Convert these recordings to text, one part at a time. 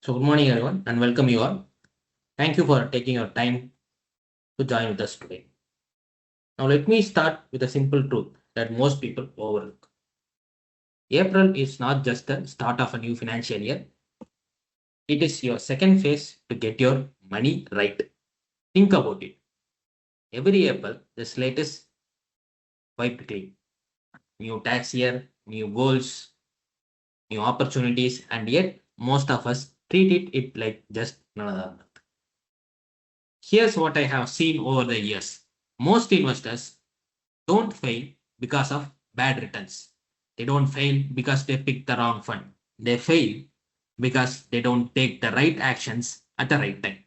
So good morning everyone and welcome you all. Thank you for taking your time to join with us today. Now let me start with a simple truth that most people overlook. April is not just the start of a new financial year. It is your second phase to get your money right. Think about it. Every April, the slate is wiped clean. New tax year, new goals, new opportunities, and yet most of us treat it like just another month. Here's what I have seen over the years. Most investors don't fail because of bad returns. They don't fail because they picked the wrong fund. They fail because they don't take the right actions at the right time.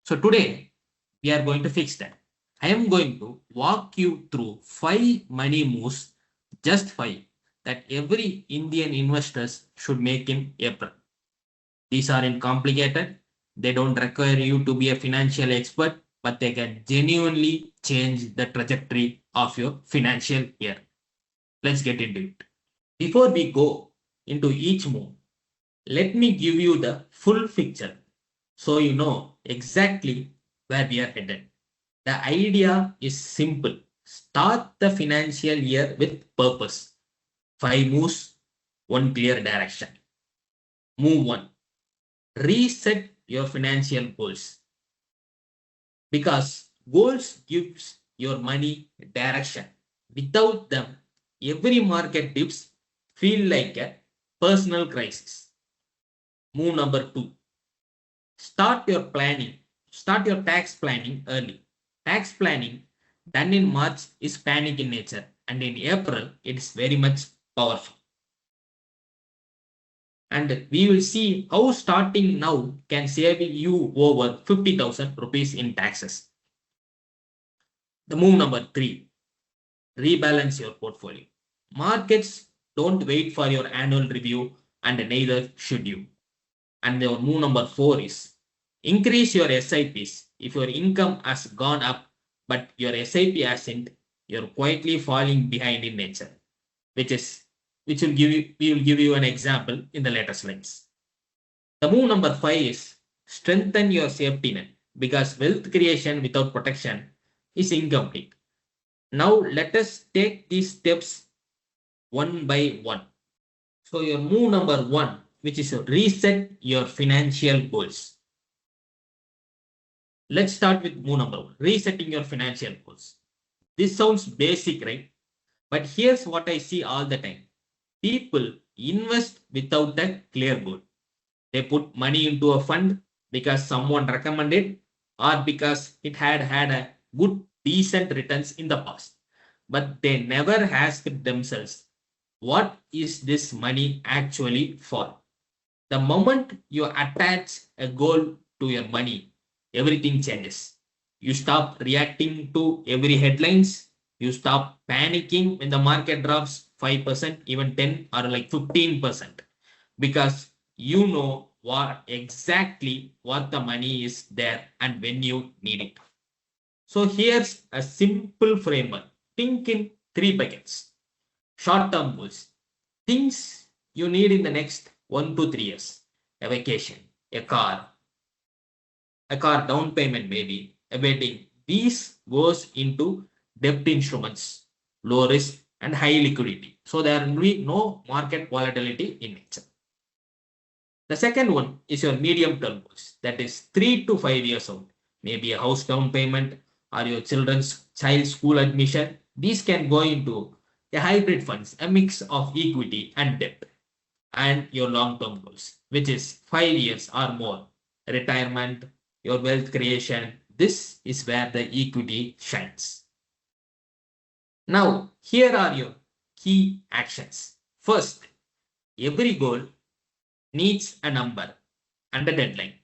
So today we are going to fix that. I am going to walk you through 5 money moves, just 5, that every Indian investors should make in April. These aren't complicated. They don't require you to be a financial expert, but they can genuinely change the trajectory of your financial year. Let's get into it. Before we go into each move, let me give you the full picture so you know exactly where we are headed. The idea is simple. Start the financial year with purpose. 5 moves, one clear direction. Move 1. Reset your financial goals. Because goals gives your money direction. Without them, every market dips feel like a personal crisis. Move number 2. Start your planning. Start your tax planning early. Tax planning done in March is panic in nature, and in April it is very much powerful. And we will see how starting now can save you over 50,000 rupees in taxes. The move number 3. Rebalance your portfolio. Markets don't wait for your annual review, and neither should you. And your move number 4 is increase your SIPs. If your income has gone up but your SIP hasn't, you're quietly falling behind in nature, which will give you we will give you an example in the later slides. The move number 5 is strengthen your safety net because wealth creation without protection is incomplete. Now let us take these steps one by one. So your move number 1, which is reset your financial goals. Let's start with move number 1, resetting your financial goals. This sounds basic, right? But here's what I see all the time. People invest without a clear goal. They put money into a fund because someone recommended or because it had a good decent returns in the past. But they never ask themselves, what is this money actually for? The moment you attach a goal to your money, everything changes. You stop reacting to every headlines. You stop panicking when the market drops 5%, even 10 or like 15%, because you know what the money is there and when you need it. So here's a simple framework. Think in 3 buckets. Short-term goals. Things you need in the next 1 to 3 years. A vacation, a car down payment maybe, a wedding. These goes into debt instruments, low risk and high liquidity. So there will be no market volatility in nature. The second one is your medium term goals. That is 3 to 5 years out. Maybe a house down payment or your children's child school admission. These can go into a hybrid funds, a mix of equity and debt. And your long term goals, which is 5 years or more, retirement, your wealth creation. This is where the equity shines. Now, here are your key actions. First, every goal needs a number and a deadline.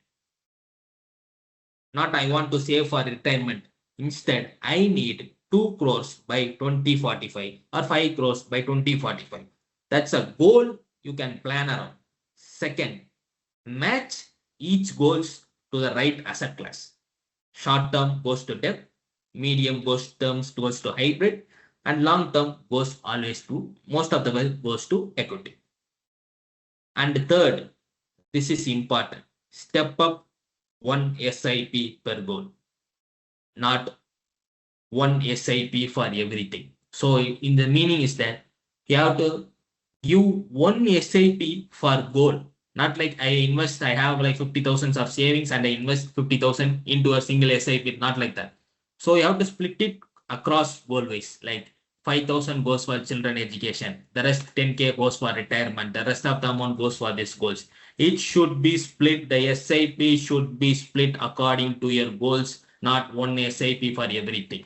Not I want to save for retirement. Instead, I need 2 crores by 2045 or 5 crores by 2045. That's a goal you can plan around. Second, match each goals to the right asset class. Short term goes to debt, medium goes to hybrid, and long term goes always to, most of the way goes to equity. And third, this is important. step up one SIP per goal, not one SIP for everything. So in the meaning is that you have to give one SIP for goal. Not like I have like 50,000 of savings and I invest 50,000 into a single SIP, not like that. So you have to split it across goal wise, like 5,000 goes for children education, the rest 10K goes for retirement, the rest of the amount goes for these goals. It should be split, the SIP should be split according to your goals, not one SIP for everything.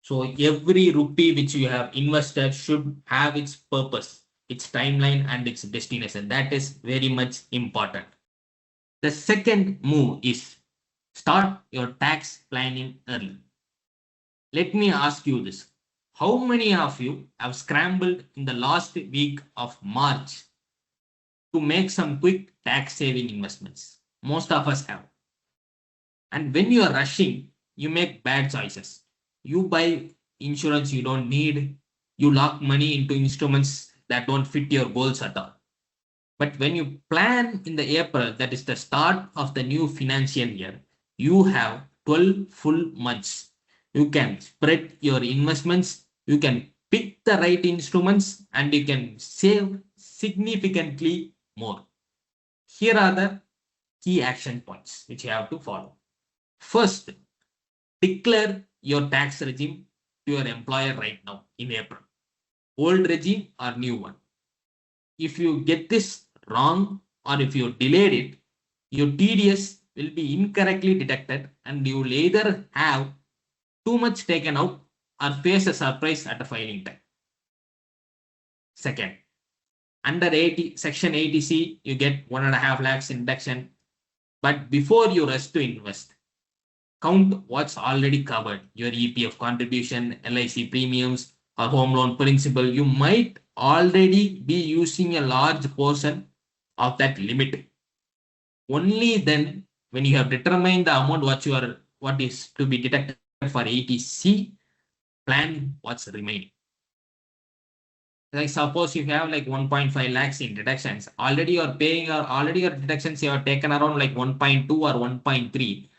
So every rupee which you have invested should have its purpose, its timeline and its destination. That is very much important. The second move is start your tax planning early. Let me ask you this. How many of you have scrambled in the last week of March to make some quick tax saving investments? Most of us have. And when you are rushing, you make bad choices. You buy insurance you don't need. You lock money into instruments that don't fit your goals at all. But when you plan in the April, that is the start of the new financial year, you have 12 full months. You can spread your investments, you can pick the right instruments, and you can save significantly more. Here are the key action points which you have to follow. First, declare your tax regime to your employer right now in April. Old regime or new one. If you get this wrong or if you delayed it, your TDS will be incorrectly deducted and you will either have too much taken out or face a surprise at the filing time. Second, under 80, section 80C, you get 1.5 lakhs in deduction. But before you rush to invest, count what's already covered, your EPF contribution, LIC premiums, or home loan principal. You might already be using a large portion of that limit. Only then, when you have determined the amount what is to be deducted for 80C, plan what's remaining. Like suppose you have like 1.5 lakhs in deductions, already you're paying or already your deductions you have taken around like 1.2 or 1.3.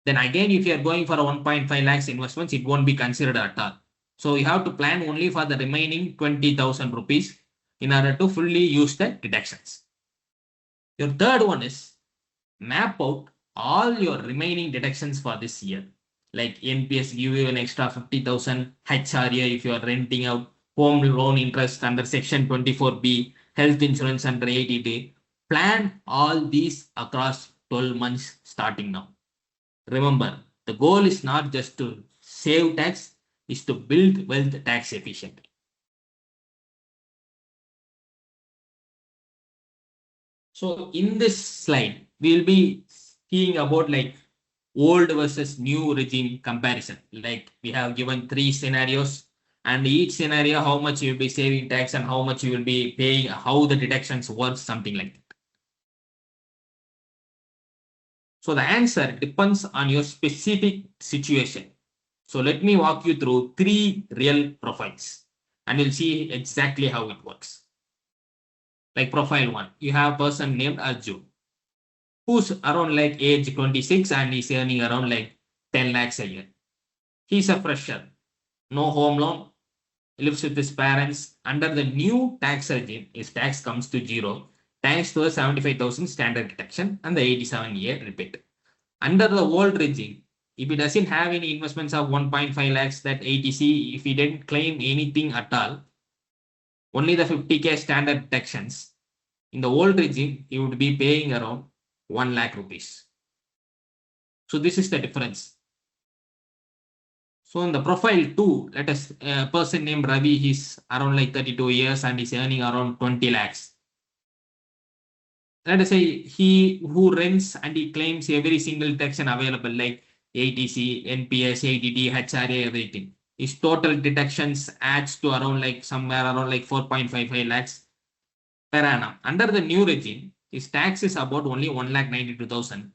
Then again, if you are going for a 1.5 lakhs investments, it won't be considered at all. So you have to plan only for the remaining 20,000 rupees in order to fully use the deductions. Your third one is map out all your remaining deductions for this year. Like NPS give you an extra 50,000, HRA if you are renting out, home loan interest under section 24B, health insurance under 80D. Plan all these across 12 months starting now. Remember, the goal is not just to save tax, is to build wealth tax efficiently. So in this slide, we'll be seeing about like old versus new regime comparison. Like we have given 3 scenarios and each scenario, how much you will be saving tax and how much you will be paying, how the deductions work, something like that. So the answer depends on your specific situation. So let me walk you through 3 real profiles and you'll see exactly how it works. Like profile 1, you have a person named Arjun who's around like age 26 and he's earning around like 10 lakhs a year. He's a fresher, no home loan, lives with his parents. Under the new tax regime, his tax comes to zero thanks to a 75,000 standard deduction and the 87-year rebate. Under the old regime, if he doesn't have any investments of 1.5 lakhs, that 80C, if he didn't claim anything at all, only the 50K standard deductions, in the old regime, he would be paying around 1 lakh rupees. So this is the difference. So in the profile 2, let us a person named Ravi, he's around like 32 years and he's earning around 20 lakhs. Let us say he who rents and he claims every single deduction available like ATC, NPS, ADD, HRA, everything. His total deductions adds to around like somewhere around like 4.55 lakhs per annum. Under the new regime, his tax is about only 1,92,000.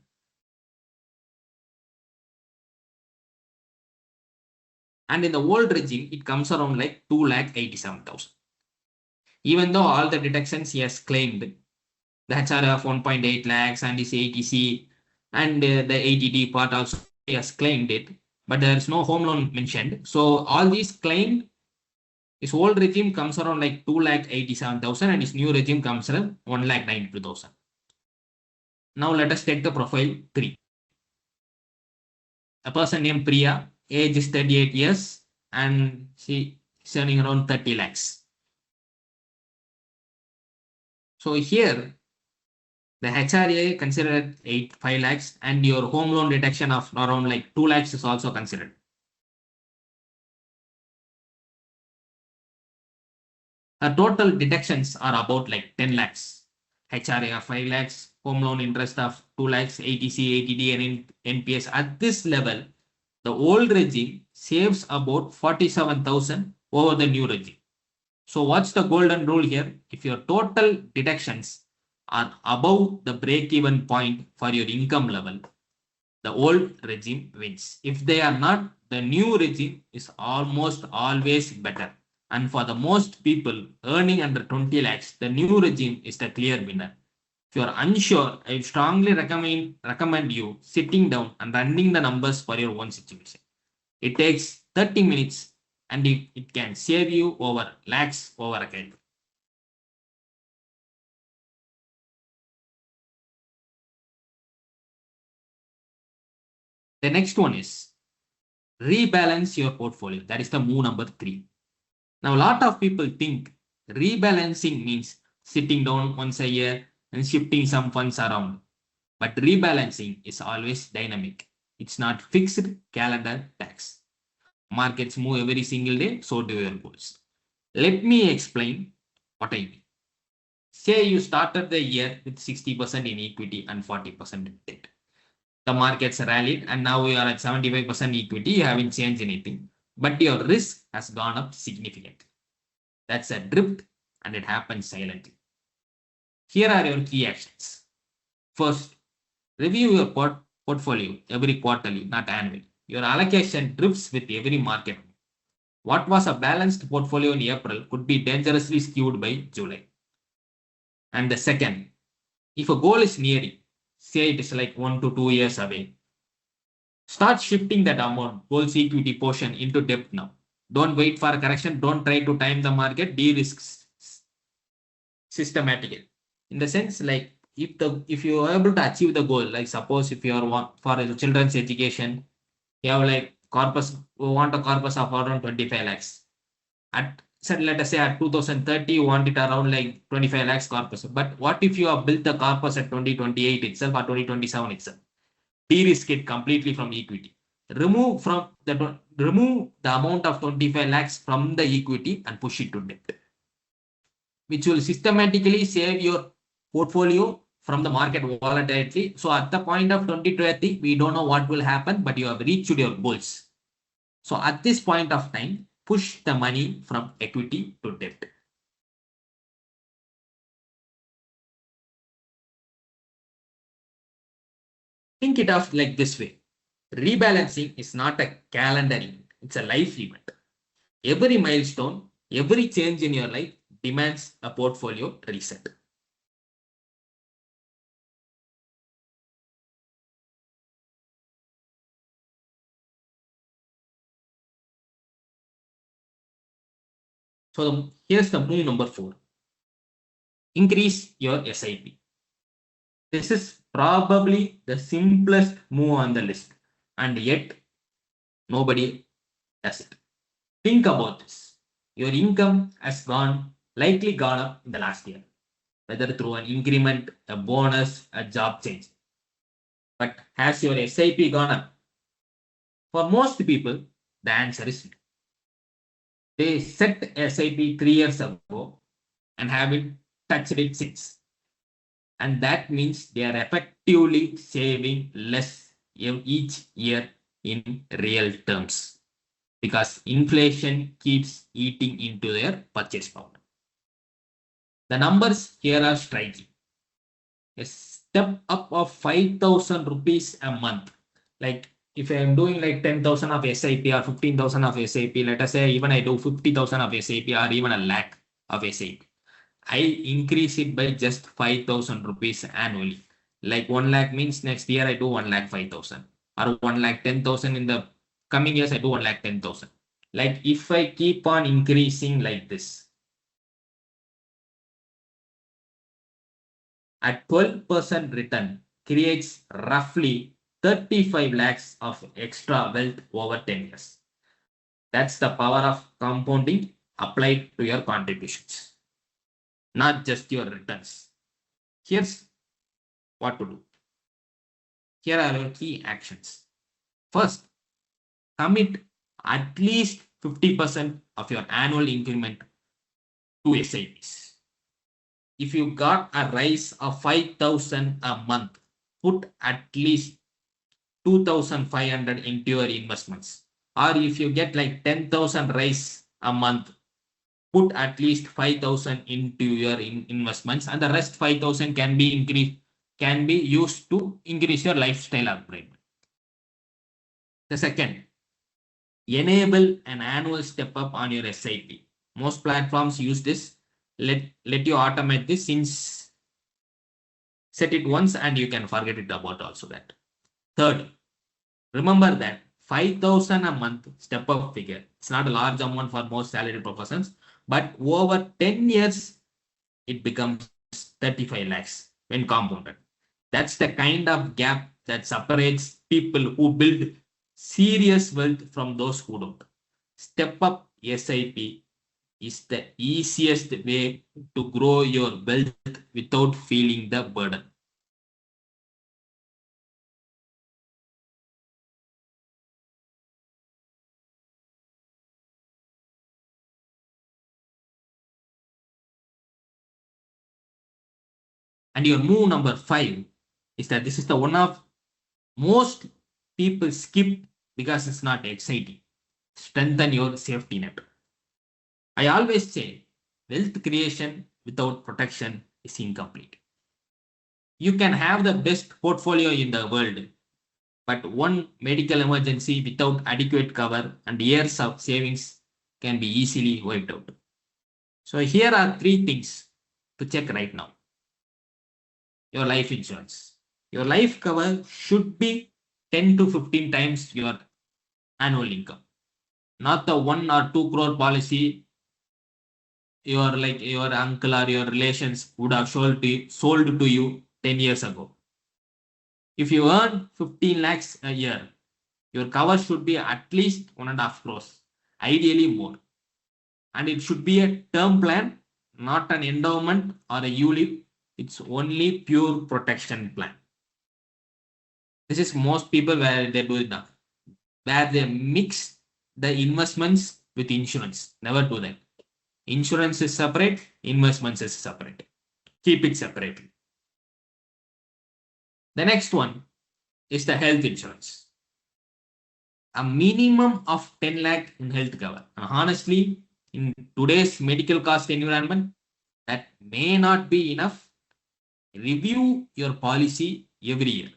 And in the old regime, it comes around like 2,87,000. Even though all the deductions he has claimed, the HRA of 1.8 lakhs and his ATC and the ATD part also he has claimed it, but there is no home loan mentioned. So all these claimed, his old regime comes around like 2,87,000 and his new regime comes around 1,92,000. Now let us take the profile 3. A person named Priya, age is 38 years and she is earning around 30 lakhs. So here the HRA considered 5 lakhs and your home loan deduction of around like 2 lakhs is also considered. The total deductions are about like 10 lakhs. HRA of 5 lakhs, home loan interest of 2 lakhs, ATC, ATD and NPS. At this level, the old regime saves about 47,000 over the new regime. So what's the golden rule here? If your total deductions are above the break-even point for your income level, the old regime wins. If they are not, the new regime is almost always better. And for the most people earning under 20 lakhs, the new regime is the clear winner. If you are unsure, I strongly recommend you sitting down and running the numbers for your own situation. It takes 30 minutes and it can save you over lakhs over a year. The next one is rebalance your portfolio. That is the move number 3. Now, a lot of people think rebalancing means sitting down once a year and shifting some funds around. But rebalancing is always dynamic. It's not fixed calendar tax. Markets move every single day, so do your goals. Let me explain what I mean. Say you started the year with 60% in equity and 40% in debt. The markets rallied and now you are at 75% equity. You haven't changed anything, but your risk has gone up significantly. That's a drift and it happens silently. Here are your key actions. First, review your portfolio every quarterly, not annually. Your allocation drifts with every market. What was a balanced portfolio in April could be dangerously skewed by July. And the second, if a goal is nearing, say it is like 1 to 2 years away, start shifting that amount, goals equity portion into debt now. Don't wait for a correction. Don't try to time the market. De-risk systematically. In the sense, like if you are able to achieve the goal, like suppose if you are for the children's education, you have like corpus, want a corpus of around 25 lakhs. Let us say at 2030, you want it around like 25 lakhs corpus. But what if you have built the corpus at 2028 itself or 2027 itself? De-risk it completely from equity. Remove the amount of 25 lakhs from the equity and push it to debt, which will systematically save your portfolio from the market volatility. So at the point of 2030, we don't know what will happen, but you have reached your goals. So at this point of time, push the money from equity to debt. Think it of like this way. Rebalancing is not a calendar event. It's a life event. Every milestone, every change in your life demands a portfolio reset. So here's the move number 4. Increase your SIP. This is probably the simplest move on the list, and yet nobody does it. Think about this. Your income has likely gone up in the last year, whether through an increment, a bonus, a job change. But has your SIP gone up? For most people, the answer is no. They set SIP 3 years ago and haven't touched it since. And that means they are effectively saving less each year in real terms, because inflation keeps eating into their purchase power. The numbers here are striking. A step up of 5,000 rupees a month. Like if I am doing like 10,000 of SIP or 15,000 of SIP, let us say even I do 50,000 of SIP or even a lakh of SIP. I increase it by just 5,000 rupees annually. Like 1 lakh means next year I do 1 lakh 5,000 or 1 lakh 10,000 in the coming years I do 1 lakh 10,000. Like if I keep on increasing like this, at 12% return creates roughly 35 lakhs of extra wealth over 10 years. That's the power of compounding applied to your contributions, not just your returns. Here's what to do. Here are your key actions. First, commit at least 50% of your annual increment to SIPs. If you got a rise of 5,000 a month, put at least 2,500 into your investments. Or if you get like 10,000 rise a month, put at least 5,000 into your investments, and the rest 5,000 can be used to increase your lifestyle upgrade. The second, enable an annual step up on your SIP. Most platforms use this. Let you automate this, since set it once and you can forget it about also that. Third, remember that 5,000 a month step up figure. It's not a large amount for most salary professions, but over 10 years, it becomes 35 lakhs when compounded. That's the kind of gap that separates people who build serious wealth from those who don't. Step up SIP is the easiest way to grow your wealth without feeling the burden. And your move number 5 is that this is the one of most people skip because it's not exciting. Strengthen your safety net. I always say wealth creation without protection is incomplete. You can have the best portfolio in the world, but one medical emergency without adequate cover and years of savings can be easily wiped out. So here are 3 things to check right now. Your life insurance. Your life cover should be 10 to 15 times your annual income, not the 1 or 2 crore policy your uncle or your relations would have sold to you 10 years ago. If you earn 15 lakhs a year, your cover should be at least 1.5 crores, ideally more. And it should be a term plan, not an endowment or a ULIP. It's only pure protection plan. This is most people where they do it now, where they mix the investments with insurance. Never do that. Insurance is separate, investments is separate. Keep it separate. The next one is the health insurance. A minimum of 10 lakh in health cover. And honestly, in today's medical cost environment, that may not be enough. Review your policy every year.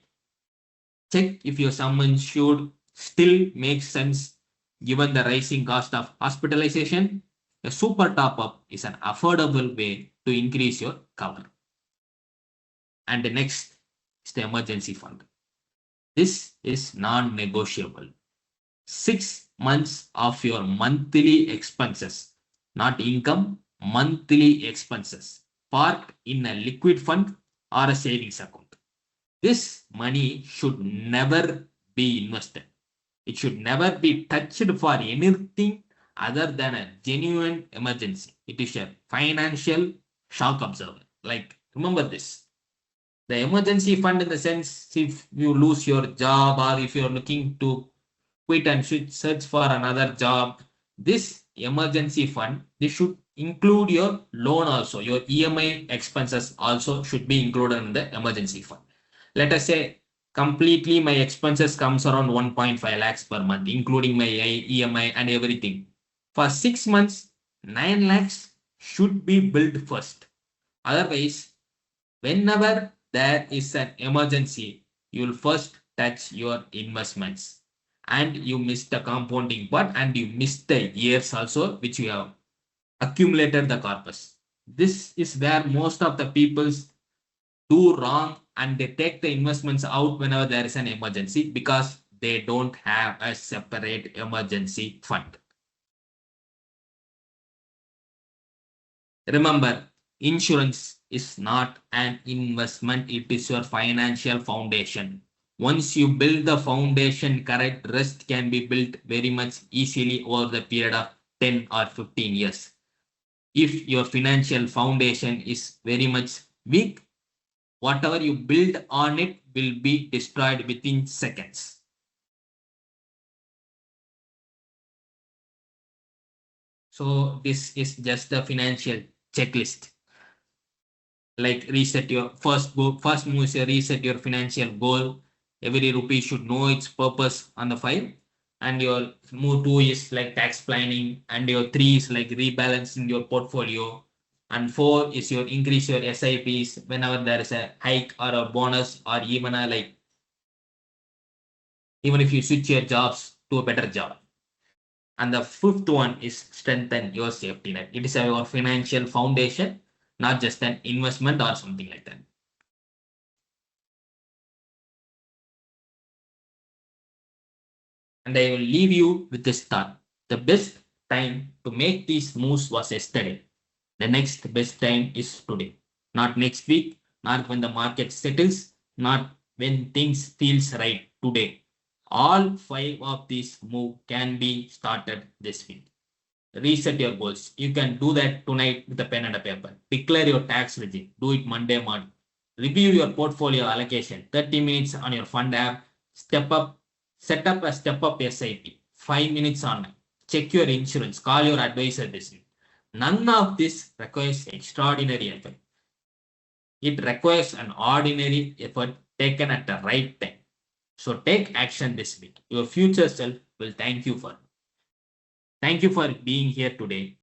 Check if your sum insured still makes sense given the rising cost of hospitalization. A super top up is an affordable way to increase your cover. And the next is the emergency fund. This is non-negotiable. 6 months of your monthly expenses, not income, monthly expenses, parked in a liquid fund or a savings account. This money should never be invested. It should never be touched for anything other than a genuine emergency. It is a financial shock absorber. Like, remember this. The emergency fund, in the sense, if you lose your job or if you're looking to quit and search for another job, this emergency fund, this should include your loan also. Your EMI expenses also should be included in the emergency fund. Let us say completely my expenses comes around 1.5 lakhs per month, including my EMI and everything. For 6 months, 9 lakhs should be built first. Otherwise, whenever there is an emergency, you will first touch your investments and you miss the compounding part and you miss the years also which you have accumulated the corpus. This is where most of the peoples do wrong, and they take the investments out whenever there is an emergency because they don't have a separate emergency fund. Remember, insurance is not an investment, it is your financial foundation. Once you build the foundation correct, rest can be built very much easily over the period of 10 or 15 years. If your financial foundation is very much weak, whatever you build on it will be destroyed within seconds. So this is just the financial checklist. Like reset your first goal. First move is reset your financial goal. Every rupee should know its purpose on the file. And your move two is like tax planning. And your three is like rebalancing your portfolio. And four is your increase your SIPs whenever there is a hike or a bonus or even a like even if you switch your jobs to a better job. And the fifth one is strengthen your safety net. It is your financial foundation, not just an investment or something like that. And I will leave you with this thought. The best time to make these moves was yesterday. The next best time is today. Not next week, not when the market settles, not when things feels right today. All five of these moves can be started this week. Reset your goals. You can do that tonight with a pen and a paper. Declare your tax regime. Do it Monday morning. Review your portfolio allocation. 30 minutes on your fund app. Step up. Set up a step up SIP. 5 minutes online. Check your insurance. Call your advisor this week. None of this requires extraordinary effort. It requires an ordinary effort taken at the right time. So take action this week. Your future self will thank you for it. Thank you for being here today.